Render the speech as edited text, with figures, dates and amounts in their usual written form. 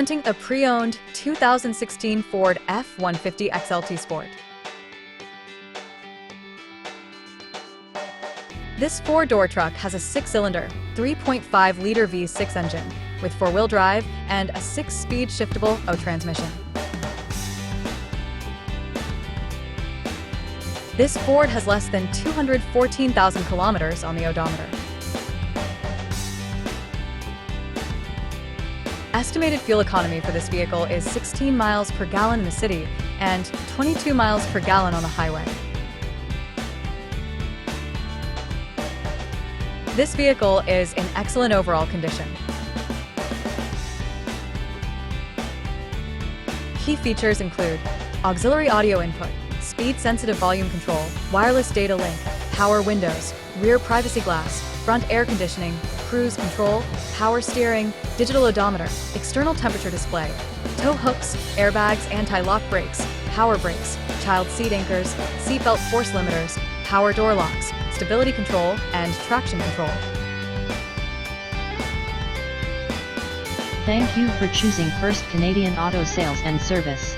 Presenting a pre-owned 2016 Ford F-150 XLT Sport. This four-door truck has a six-cylinder, 3.5-liter V6 engine with four-wheel drive and a six-speed shiftable O transmission. This Ford has less than 214,000 kilometers on the odometer. Estimated fuel economy for this vehicle is 16 miles per gallon in the city and 22 miles per gallon on the highway. This vehicle is in excellent overall condition. Key features include auxiliary audio input, speed-sensitive volume control, wireless data link, power windows, rear privacy glass, front air conditioning, cruise control, power steering, digital odometer, external temperature display, tow hooks, airbags, anti-lock brakes, power brakes, child seat anchors, seatbelt force limiters, power door locks, stability control, and traction control. Thank you for choosing First Canadian Auto Sales and Service.